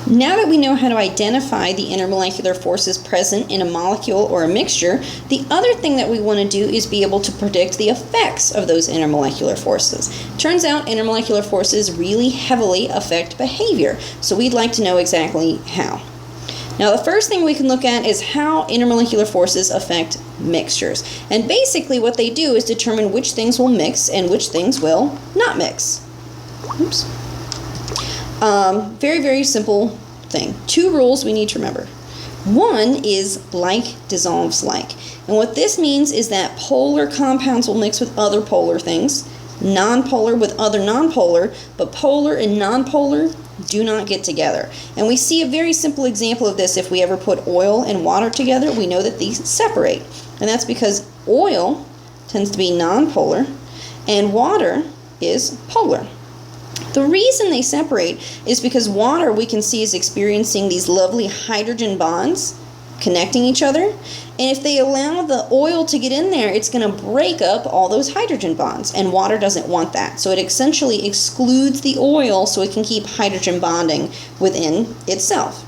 Now that we know how to identify the intermolecular forces present in a molecule or a mixture, the other thing that we want to do is be able to predict the effects of those intermolecular forces. Turns out intermolecular forces really heavily affect behavior, so we'd like to know exactly how. Now the first thing we can look at is how intermolecular forces affect mixtures. And basically what they do is determine which things will mix and which things will not mix. Oops. Very, very simple thing. Two rules we need to remember. One is like dissolves like. And what this means is that polar compounds will mix with other polar things, nonpolar with other nonpolar, but polar and nonpolar do not get together. And we see a very simple example of this if we ever put oil and water together. We know that these separate. And that's because oil tends to be nonpolar and water is polar. The reason they separate is because water, we can see, is experiencing these lovely hydrogen bonds connecting each other. And if they allow the oil to get in there, it's going to break up all those hydrogen bonds. And water doesn't want that. So it essentially excludes the oil so it can keep hydrogen bonding within itself.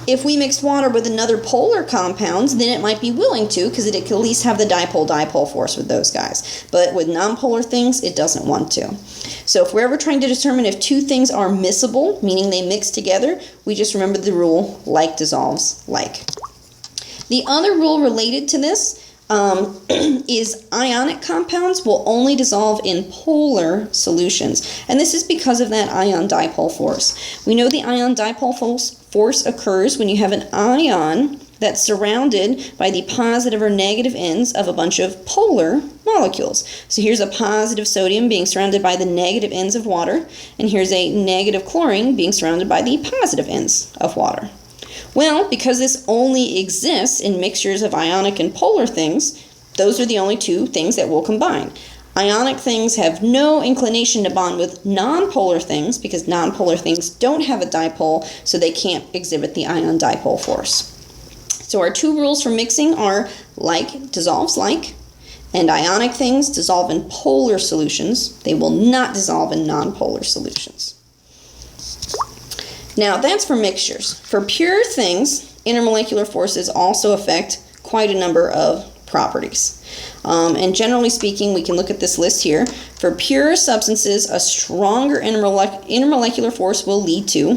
If we mixed water with another polar compounds, then it might be willing to, because it can at least have the dipole-dipole force with those guys. But with nonpolar things, it doesn't want to. So if we're ever trying to determine if two things are miscible, meaning they mix together, we just remember the rule, like dissolves like. The other rule related to this is ionic compounds will only dissolve in polar solutions. And this is because of that ion dipole force. We know the ion dipole force occurs when you have an ion that's surrounded by the positive or negative ends of a bunch of polar molecules. So here's a positive sodium being surrounded by the negative ends of water, and here's a negative chlorine being surrounded by the positive ends of water. Well, because this only exists in mixtures of ionic and polar things, those are the only two things that will combine. Ionic things have no inclination to bond with nonpolar things because nonpolar things don't have a dipole, so they can't exhibit the ion dipole force. So our two rules for mixing are like dissolves like, and ionic things dissolve in polar solutions. They will not dissolve in nonpolar solutions. Now that's for mixtures. For pure things, intermolecular forces also affect quite a number of properties. And generally speaking, we can look at this list here. For pure substances, a stronger intermolecular force will lead to,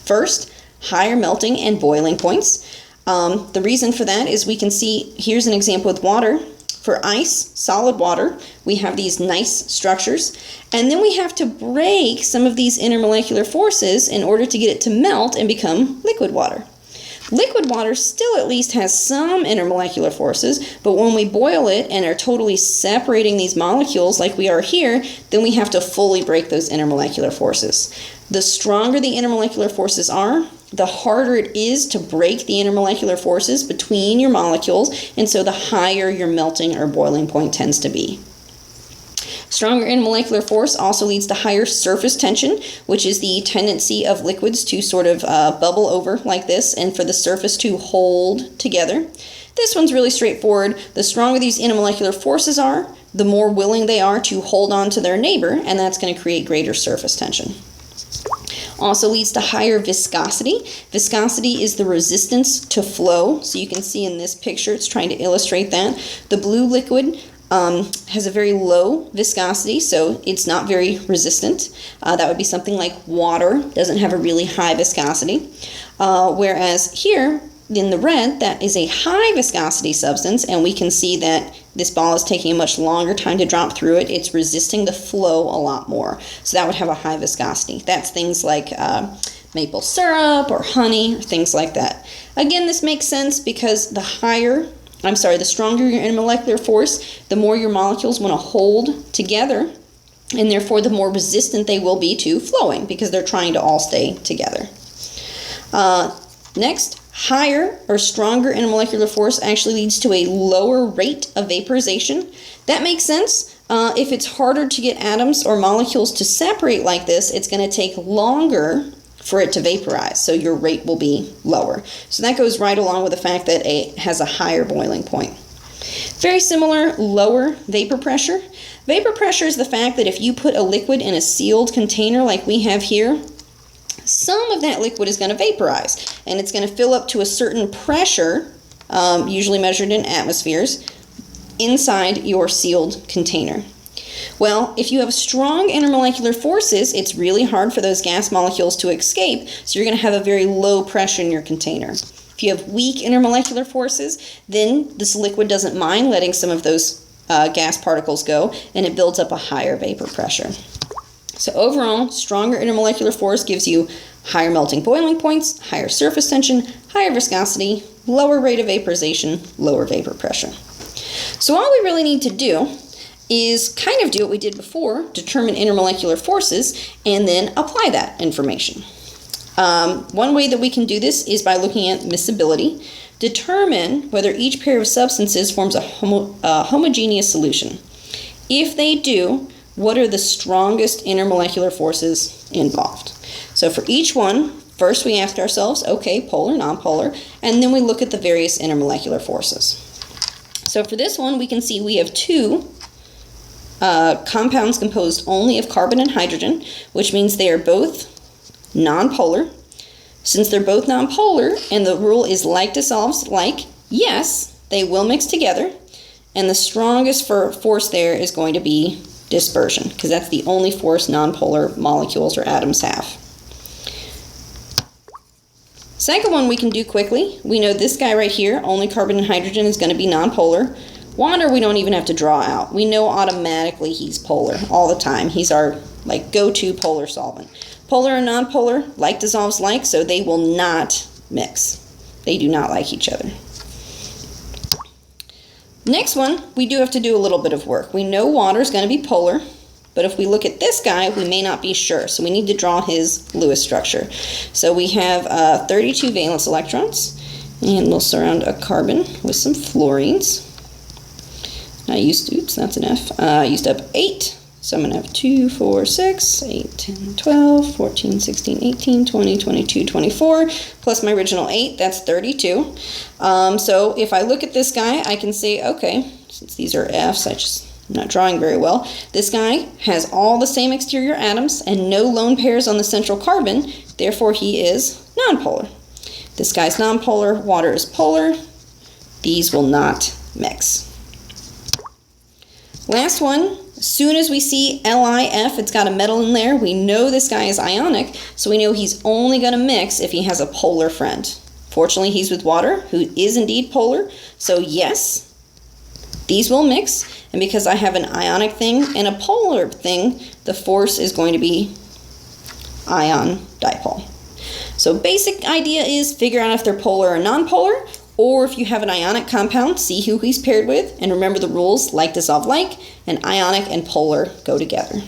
first, higher melting and boiling points. The reason for that is we can see, here's an example with water. For ice, solid water, we have these nice structures, and then we have to break some of these intermolecular forces in order to get it to melt and become liquid water. Liquid water still at least has some intermolecular forces, but when we boil it and are totally separating these molecules like we are here, then we have to fully break those intermolecular forces. The stronger the intermolecular forces are, the harder it is to break the intermolecular forces between your molecules, and so the higher your melting or boiling point tends to be. Stronger intermolecular force also leads to higher surface tension, which is the tendency of liquids to sort of bubble over like this and for the surface to hold together. This one's really straightforward. The stronger these intermolecular forces are, the more willing they are to hold on to their neighbor, and that's going to create greater surface tension. Also leads to higher viscosity. Viscosity is the resistance to flow. So you can see in this picture, it's trying to illustrate that. The blue liquid has a very low viscosity, so it's not very resistant. That would be something like water, doesn't have a really high viscosity. Whereas here, in the red, that is a high viscosity substance, and we can see that this ball is taking a much longer time to drop through it. It's resisting the flow a lot more. So that would have a high viscosity. That's things like maple syrup or honey, or things like that. Again, this makes sense because the stronger your intermolecular force, the more your molecules want to hold together, and therefore the more resistant they will be to flowing because they're trying to all stay together. Next, higher or stronger intermolecular force actually leads to a lower rate of vaporization. That makes sense. If it's harder to get atoms or molecules to separate like this, it's going to take longer for it to vaporize, so your rate will be lower. So that goes right along with the fact that it has a higher boiling point. Very similar, lower vapor pressure. Vapor pressure is the fact that if you put a liquid in a sealed container like we have here, some of that liquid is going to vaporize, and it's going to fill up to a certain pressure, usually measured in atmospheres, inside your sealed container. Well, if you have strong intermolecular forces, it's really hard for those gas molecules to escape, so you're going to have a very low pressure in your container. If you have weak intermolecular forces, then this liquid doesn't mind letting some of those gas particles go, and it builds up a higher vapor pressure. So overall, stronger intermolecular force gives you higher melting boiling points, higher surface tension, higher viscosity, lower rate of vaporization, lower vapor pressure. So all we really need to do is kind of do what we did before, determine intermolecular forces, and then apply that information. One way that we can do this is by looking at miscibility. Determine whether each pair of substances forms a homogeneous solution. If they do, what are the strongest intermolecular forces involved? So for each one, first we ask ourselves, okay, polar, nonpolar, and then we look at the various intermolecular forces. So for this one, we can see we have two compounds composed only of carbon and hydrogen, which means they are both nonpolar. Since they're both nonpolar, and the rule is like dissolves like, yes, they will mix together, and the strongest force there is going to be dispersion, because that's the only force nonpolar molecules or atoms have. Second one we can do quickly. We know this guy right here, only carbon and hydrogen, is going to be nonpolar. Water we don't even have to draw out. We know automatically he's polar all the time. He's our go-to polar solvent. Polar and nonpolar, like dissolves like, so they will not mix. They do not like each other. Next one, we do have to do a little bit of work. We know water is going to be polar, but if we look at this guy, we may not be sure. So we need to draw his Lewis structure. So we have 32 valence electrons, and we'll surround a carbon with some fluorines. I used, oops, that's an F. I used up 8. So I'm going to have 2, 4, 6, 8, 10, 12, 14, 16, 18, 20, 22, 24, plus my original 8, that's 32. So if I look at this guy, I can say, okay, since these are Fs, I'm not drawing very well. This guy has all the same exterior atoms and no lone pairs on the central carbon, therefore he is nonpolar. This guy's nonpolar, water is polar. These will not mix. Last one. As soon as we see LIF, it's got a metal in there, we know this guy is ionic, so we know he's only going to mix if he has a polar friend. Fortunately, he's with water, who is indeed polar, so yes, these will mix, and because I have an ionic thing and a polar thing, the force is going to be ion dipole. So basic idea is figure out if they're polar or nonpolar, or if you have an ionic compound, see who he's paired with, and remember the rules, like dissolve like, and ionic and polar go together.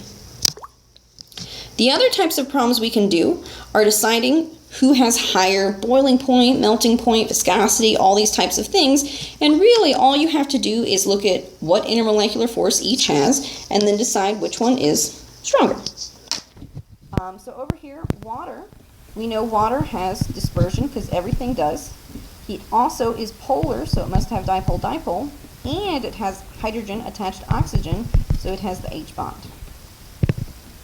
The other types of problems we can do are deciding who has higher boiling point, melting point, viscosity, all these types of things, and really all you have to do is look at what intermolecular force each has, and then decide which one is stronger. So over here, water, we know water has dispersion because everything does. It also is polar, so it must have dipole-dipole, and it has hydrogen attached to oxygen, so it has the H bond.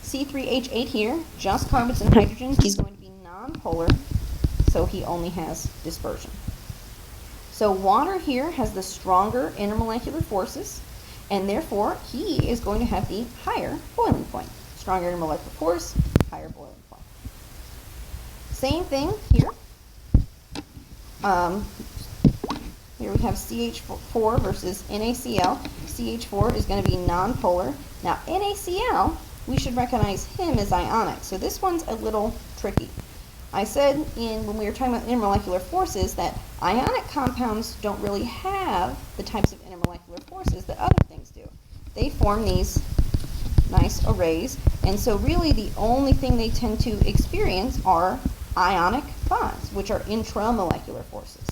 C3H8 here, just carbons and hydrogens, he's going to be nonpolar, so he only has dispersion. So water here has the stronger intermolecular forces, and therefore he is going to have the higher boiling point. Stronger intermolecular force, higher boiling point. Same thing here. Here we have CH4 versus NaCl. CH4 is going to be nonpolar. Now NaCl, we should recognize him as ionic. So this one's a little tricky. I said when we were talking about intermolecular forces that ionic compounds don't really have the types of intermolecular forces that other things do. They form these nice arrays, and so really the only thing they tend to experience are ionic bonds, which are intramolecular forces.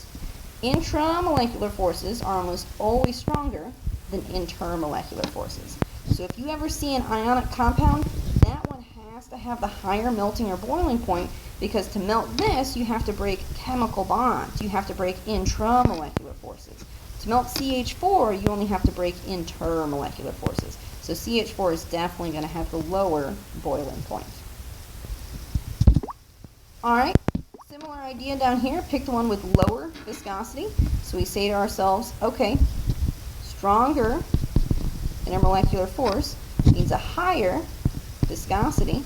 Intramolecular forces are almost always stronger than intermolecular forces. So if you ever see an ionic compound, that one has to have the higher melting or boiling point, because to melt this, you have to break chemical bonds. You have to break intramolecular forces. To melt CH4, you only have to break intermolecular forces. So CH4 is definitely going to have the lower boiling point. All right, similar idea down here. Pick the one with lower viscosity. So we say to ourselves, okay, stronger intermolecular force means a higher viscosity.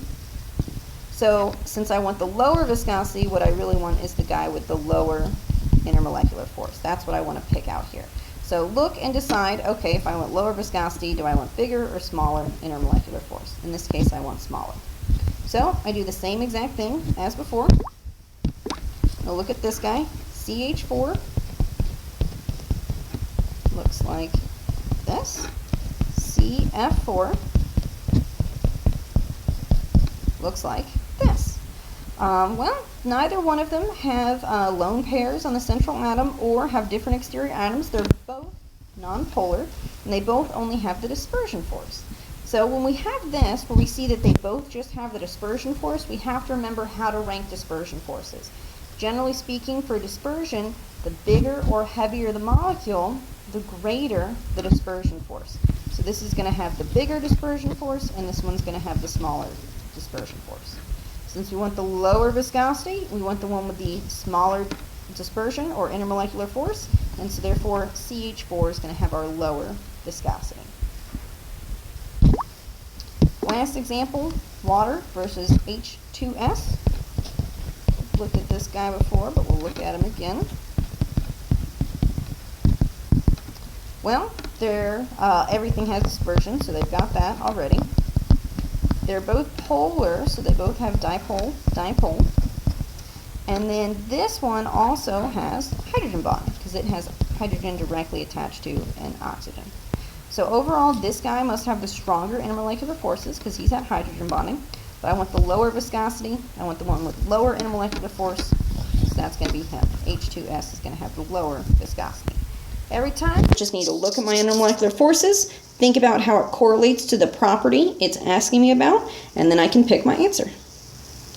So since I want the lower viscosity, what I really want is the guy with the lower intermolecular force. That's what I want to pick out here. So look and decide, okay, if I want lower viscosity, do I want bigger or smaller intermolecular force? In this case, I want smaller. So I do the same exact thing as before. Now look at this guy, CH4 looks like this. CF4 looks like this. Well, neither one of them have lone pairs on the central atom or have different exterior atoms. They're both nonpolar, and they both only have the dispersion force. So when we have this, where we see that they both just have the dispersion force, we have to remember how to rank dispersion forces. Generally speaking, for dispersion, the bigger or heavier the molecule, the greater the dispersion force. So this is going to have the bigger dispersion force, and this one's going to have the smaller dispersion force. Since we want the lower viscosity, we want the one with the smaller dispersion or intermolecular force, and so therefore CH4 is going to have our lower viscosity. Last example, water versus H2S. We've looked at this guy before, but we'll look at him again. Well, everything has dispersion, so they've got that already. They're both polar, so they both have dipole. And then this one also has hydrogen bond, because it has hydrogen directly attached to an oxygen. So overall, this guy must have the stronger intermolecular forces, because he's at hydrogen bonding. But I want the lower viscosity. I want the one with lower intermolecular force, so that's going to be him. H2S is going to have the lower viscosity. Every time, I just need to look at my intermolecular forces, think about how it correlates to the property it's asking me about, and then I can pick my answer.